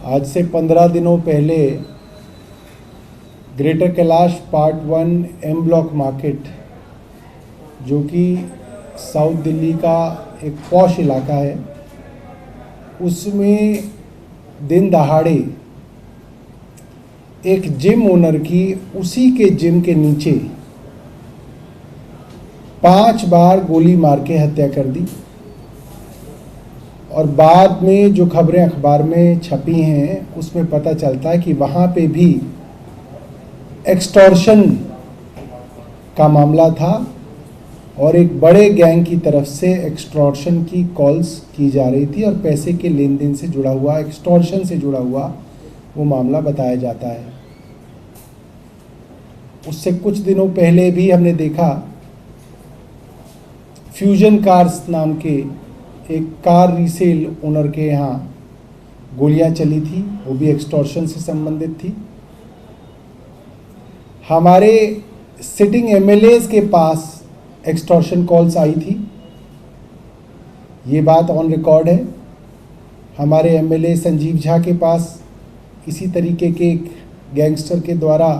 आज से 15 दिनों पहले Greater Kailash part 1 M block market, जो कि साउथ दिल्ली का एक पॉश इलाका है, उसमें दिन दहाड़े एक जिम ओनर की उसी के जिम के नीचे 5 बार गोली मार के हत्या कर दी। और बाद में जो खबरें अखबार में छपी हैं उसमें पता चलता है कि वहाँ पे भी एक्सटॉर्शन का मामला था और एक बड़े गैंग की तरफ से एक्सटॉर्शन की कॉल्स की जा रही थी और पैसे के लेन देन से जुड़ा हुआ, एक्सटॉर्शन से जुड़ा हुआ वो मामला बताया जाता है। उससे कुछ दिनों पहले भी हमने देखा फ्यूजन कार्स नाम के एक कार रीसेल ओनर के यहाँ गोलियां चली थी, वो भी एक्सटॉर्शन से संबंधित थी। हमारे सिटिंग एमएलएज के पास एक्सटॉर्शन कॉल्स आई थी, ये बात ऑन रिकॉर्ड है। हमारे एमएलए संजीव झा के पास इसी तरीके के एक गैंगस्टर के द्वारा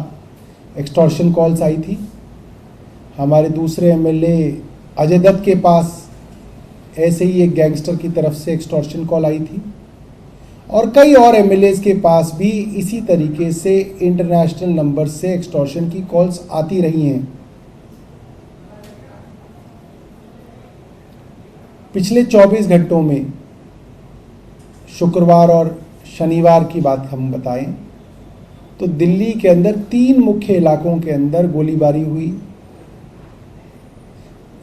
एक्सटॉर्शन कॉल्स आई थी। हमारे दूसरे एमएलए अजय दत्त के पास ऐसे ही एक गैंगस्टर की तरफ से एक्सटॉर्शन कॉल आई थी और कई और एमएलएज के पास भी इसी तरीके से इंटरनेशनल नंबर से एक्सटॉर्शन की कॉल्स आती रही हैं। पिछले 24 घंटों में शुक्रवार और शनिवार की बात हम बताएं तो दिल्ली के अंदर 3 मुख्य इलाकों के अंदर गोलीबारी हुई।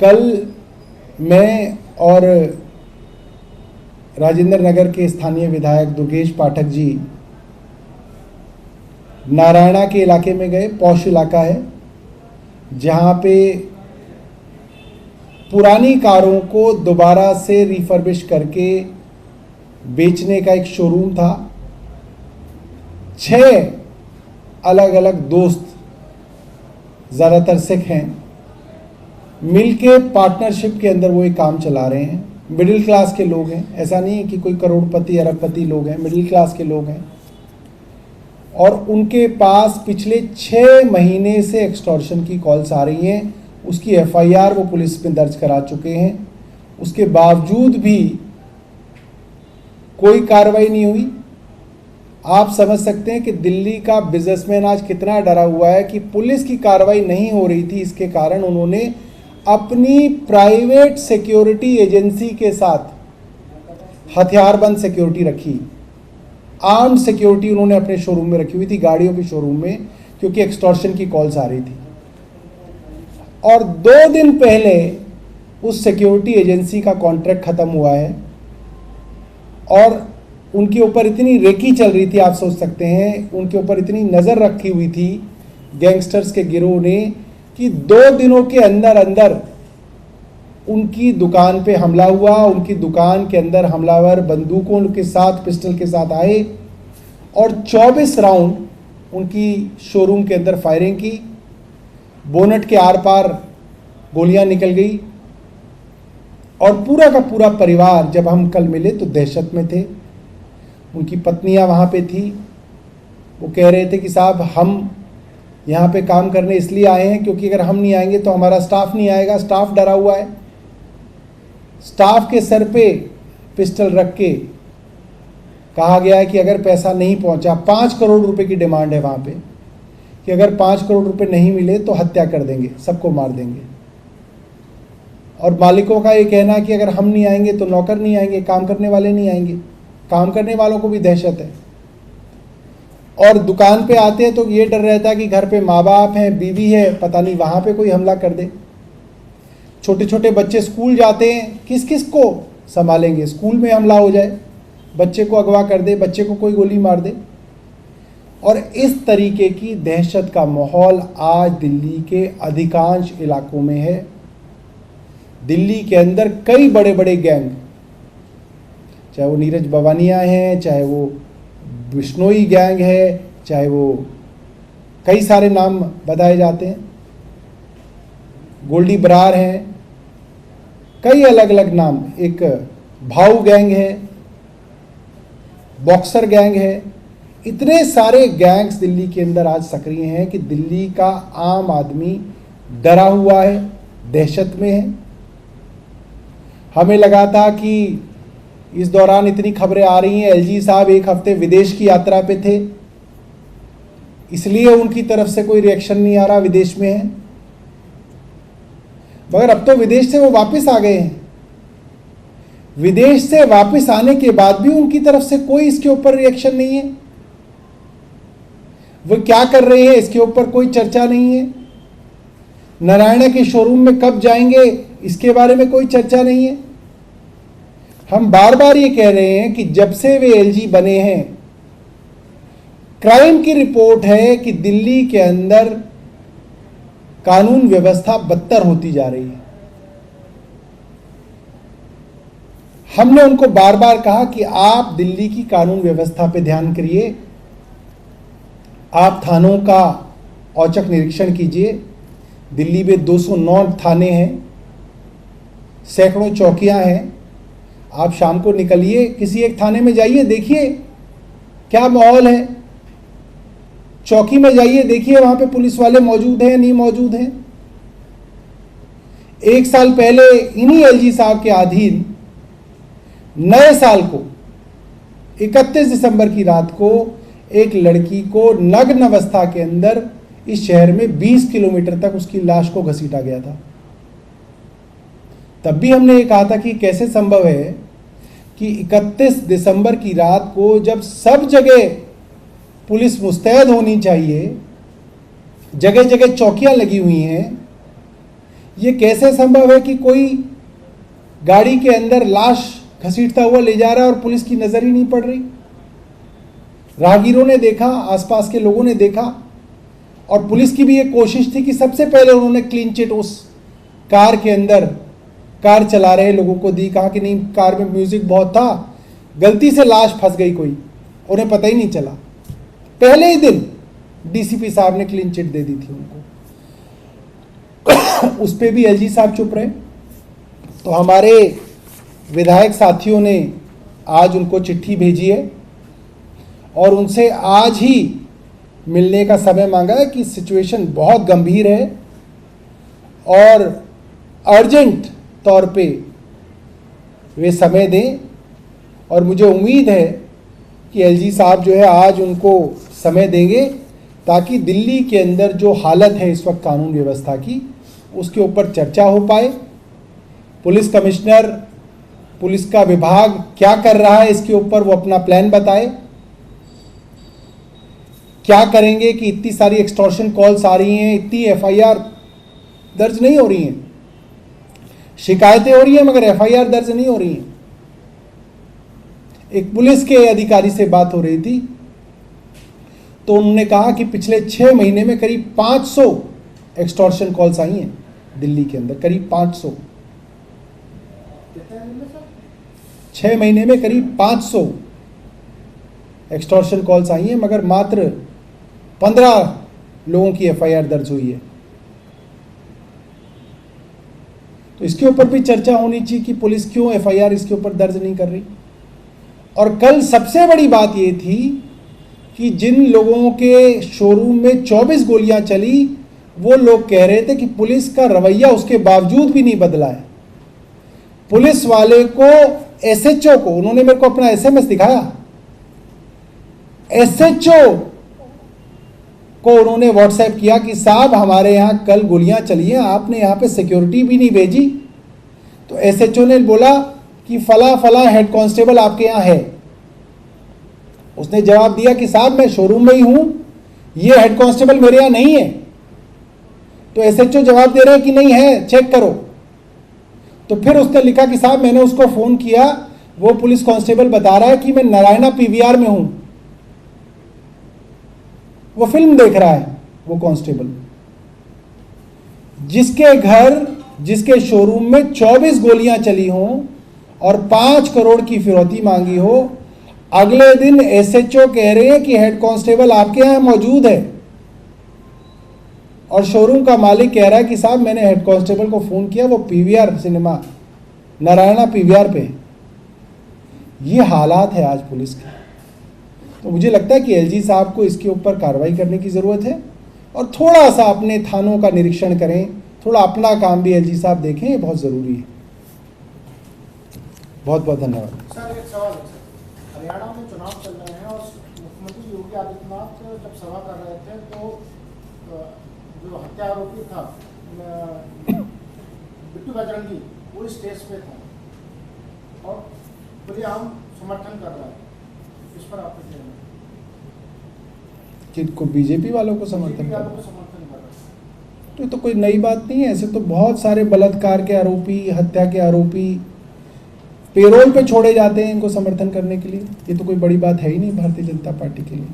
कल मैं और राजेंद्र नगर के स्थानीय विधायक दुर्गेश पाठक जी नारायणा के इलाके में गए। पॉश इलाका है जहां पे पुरानी कारों को दोबारा से रिफर्बिश करके बेचने का एक शोरूम था। 6 अलग अलग दोस्त, ज़्यादातर सिख हैं, मिलके पार्टनरशिप के अंदर वो एक काम चला रहे हैं। मिडिल क्लास के लोग हैं, ऐसा नहीं है कि कोई करोड़पति अरबपति लोग हैं, मिडिल क्लास के लोग हैं। और उनके पास पिछले 6 महीने से एक्सटॉर्शन की कॉल्स आ रही हैं। उसकी एफआईआर वो पुलिस में दर्ज करा चुके हैं, उसके बावजूद भी कोई कार्रवाई नहीं हुई। आप समझ सकते हैं कि दिल्ली का बिजनेसमैन आज कितना डरा हुआ है कि पुलिस की कार्रवाई नहीं हो रही थी। इसके कारण उन्होंने अपनी प्राइवेट सिक्योरिटी एजेंसी के साथ हथियारबंद सिक्योरिटी रखी, आर्म्ड सिक्योरिटी उन्होंने अपने शोरूम में रखी हुई थी, गाड़ियों के शोरूम में, क्योंकि एक्सटॉर्शन की कॉल्स आ रही थी। और 2 दिन पहले उस सिक्योरिटी एजेंसी का कॉन्ट्रैक्ट खत्म हुआ है और उनके ऊपर इतनी रेकी चल रही थी, आप सोच सकते हैं, उनके ऊपर इतनी नज़र रखी हुई थी गैंगस्टर्स के गिरोह ने कि 2 दिनों के अंदर अंदर उनकी दुकान पे हमला हुआ। उनकी दुकान के अंदर हमलावर बंदूकों के साथ, पिस्टल के साथ आए और 24 राउंड उनकी शोरूम के अंदर फायरिंग की। बोनट के आर पार गोलियां निकल गई और पूरा का पूरा परिवार, जब हम कल मिले तो दहशत में थे। उनकी पत्नियां वहाँ पे थी, वो कह रहे थे कि साहब हम यहाँ पे काम करने इसलिए आए हैं क्योंकि अगर हम नहीं आएंगे तो हमारा स्टाफ नहीं आएगा। स्टाफ डरा हुआ है। स्टाफ के सर पे पिस्टल रख के कहा गया है कि अगर पैसा नहीं पहुँचा, 5 करोड़ रुपए की डिमांड है वहाँ पे, कि अगर 5 करोड़ रुपए नहीं मिले तो हत्या कर देंगे, सबको मार देंगे। और मालिकों का ये कहना है कि अगर हम नहीं आएंगे तो नौकर नहीं आएंगे, काम करने वाले नहीं आएंगे। काम करने वालों को भी दहशत है और दुकान पे आते हैं तो ये डर रहता है कि घर पे माँ बाप हैं, बीवी है, पता नहीं वहाँ पे कोई हमला कर दे। छोटे छोटे बच्चे स्कूल जाते हैं, किस किस को संभालेंगे? स्कूल में हमला हो जाए, बच्चे को अगवा कर दे, बच्चे को कोई गोली मार दे। और इस तरीके की दहशत का माहौल आज दिल्ली के अधिकांश इलाकों में है। दिल्ली के अंदर कई बड़े बड़े गैंग, चाहे वो नीरज बवानिया हैं, चाहे वो बिश्नोई गैंग है, चाहे वो कई सारे नाम बताए जाते हैं, गोल्डी बरार हैं, कई अलग अलग नाम, एक भाऊ गैंग है, बॉक्सर गैंग है, इतने सारे गैंग्स दिल्ली के अंदर आज सक्रिय हैं कि दिल्ली का आम आदमी डरा हुआ है, दहशत में है। हमें लगा था कि इस दौरान इतनी खबरें आ रही हैं, एलजी साहब एक हफ्ते विदेश की यात्रा पे थे, इसलिए उनकी तरफ से कोई रिएक्शन नहीं आ रहा, विदेश में है। मगर अब तो विदेश से वो वापस आ गए हैं। विदेश से वापस आने के बाद भी उनकी तरफ से कोई इसके ऊपर रिएक्शन नहीं है। वो क्या कर रहे हैं इसके ऊपर कोई चर्चा नहीं है। नारायणा के शोरूम में कब जाएंगे इसके बारे में कोई चर्चा नहीं है। हम बार बार ये कह रहे हैं कि जब से वे एलजी बने हैं, क्राइम की रिपोर्ट है कि दिल्ली के अंदर कानून व्यवस्था बदतर होती जा रही है। हमने उनको बार बार कहा कि आप दिल्ली की कानून व्यवस्था पे ध्यान करिए, आप थानों का औचक निरीक्षण कीजिए। दिल्ली में 209 थाने हैं, सैकड़ों चौकियां हैं। आप शाम को निकलिए, किसी एक थाने में जाइए, देखिए क्या माहौल है। चौकी में जाइए, देखिए वहां पे पुलिस वाले मौजूद हैं नहीं मौजूद हैं। एक साल पहले इन्हीं एलजी साहब के अधीन नए साल को 31 दिसंबर की रात को एक लड़की को नग्न अवस्था के अंदर इस शहर में 20 किलोमीटर तक उसकी लाश को घसीटा गया था। तब भी हमने ये कहा था कि कैसे संभव है कि 31 दिसंबर की रात को, जब सब जगह पुलिस मुस्तैद होनी चाहिए, जगह जगह चौकियां लगी हुई हैं, ये कैसे संभव है कि कोई गाड़ी के अंदर लाश घसीटता हुआ ले जा रहा है और पुलिस की नजर ही नहीं पड़ रही। राहगीरों ने देखा, आसपास के लोगों ने देखा, और पुलिस की भी एक कोशिश थी कि सबसे पहले उन्होंने क्लीन चिट उस कार के अंदर, कार चला रहे लोगों को दी। कहा कि नहीं, कार में म्यूजिक बहुत था, गलती से लाश फंस गई कोई, उन्हें पता ही नहीं चला। पहले ही दिन डीसीपी साहब ने क्लीन चिट दे दी थी उनको। उस पर भी एलजी साहब चुप रहे। तो हमारे विधायक साथियों ने आज उनको चिट्ठी भेजी है और उनसे आज ही मिलने का समय मांगा है कि सिचुएशन बहुत गंभीर है और अर्जेंट तौर पे वे समय दें। और मुझे उम्मीद है कि एलजी साहब जो है आज उनको समय देंगे, ताकि दिल्ली के अंदर जो हालत है इस वक्त कानून व्यवस्था की, उसके ऊपर चर्चा हो पाए। पुलिस कमिश्नर, पुलिस का विभाग क्या कर रहा है इसके ऊपर वो अपना प्लान बताए। क्या करेंगे कि इतनी सारी एक्सटॉर्शन कॉल्स आ रही हैं, इतनी एफआईआर दर्ज नहीं हो रही हैं, शिकायतें हो रही हैं मगर एफआईआर दर्ज नहीं हो रही हैं। एक पुलिस के अधिकारी से बात हो रही थी तो उन्होंने कहा कि पिछले 6 महीने में करीब 500 एक्सटॉर्शन कॉल्स आई हैं दिल्ली के अंदर, करीब 500। 6 महीने में करीब 500 एक्सटॉर्शन कॉल्स आई हैं, मगर मात्र 15 लोगों की एफआईआर दर्ज हुई है। तो इसके ऊपर भी चर्चा होनी चाहिए कि पुलिस क्यों एफआईआर इसके ऊपर दर्ज नहीं कर रही। और कल सबसे बड़ी बात ये थी कि जिन लोगों के शोरूम में 24 गोलियां चली, वो लोग कह रहे थे कि पुलिस का रवैया उसके बावजूद भी नहीं बदला है। पुलिस वाले को, एसएचओ को, उन्होंने मेरे को अपना एसएमएस दिखाया, एसएचओ को उन्होंने व्हाट्सएप किया कि साहब हमारे यहाँ कल गोलियां चली हैं, आपने यहाँ पे सिक्योरिटी भी नहीं भेजी। तो एसएचओ ने बोला कि फला फला हेड कांस्टेबल आपके यहाँ है। उसने जवाब दिया कि साहब मैं शोरूम में ही हूं, ये हेड कांस्टेबल मेरे यहाँ नहीं है। तो एसएचओ जवाब दे रहे हैं कि नहीं है, चेक करो। तो फिर उसने लिखा कि साहब मैंने उसको फोन किया, वो पुलिस कांस्टेबल बता रहा है कि मैं नारायणा पीवीआर में हूं। वो फिल्म देख रहा है वो कांस्टेबल, जिसके घर, जिसके शोरूम में 24 गोलियां चली हों और 5 करोड़ की फिरौती मांगी हो, अगले दिन एसएचओ कह रहे हैं कि हेड कांस्टेबल आपके यहां मौजूद है। और शोरूम का मालिक कह रहा है कि साहब मैंने हेड कांस्टेबल को फोन किया, वो पीवीआर सिनेमा, नारायणा पीवीआर पे। ये हालात है आज पुलिस के। तो मुझे लगता है कि एलजी साहब को इसके ऊपर कार्रवाई करने की ज़रूरत है और थोड़ा सा अपने थानों का निरीक्षण करें, थोड़ा अपना काम भी एलजी साहब देखें, ये बहुत ज़रूरी है। बहुत बहुत धन्यवाद। सर एक सवाल है सर, हरियाणा में चुनाव चल रहे हैं और मुख्यमंत्री योगी आदित्यनाथ जब सभा कर रहे थे तो जो हत्या आरोपी था बिट्टू बजरंगी वो स्टेज पे था और खुलेआम समर्थन कर रहा है, इस पर आपको क्या कहना है? किनको? बीजेपी वालों को समर्थन बीजेपी कर वालों को समर्थन कर रहा है। तो ये तो कोई नई बात नहीं है। ऐसे तो बहुत सारे बलात्कार के आरोपी, हत्या के आरोपी पेरोल पे छोड़े जाते हैं इनको समर्थन करने के लिए। ये तो कोई बड़ी बात है ही नहीं भारतीय जनता पार्टी के लिए।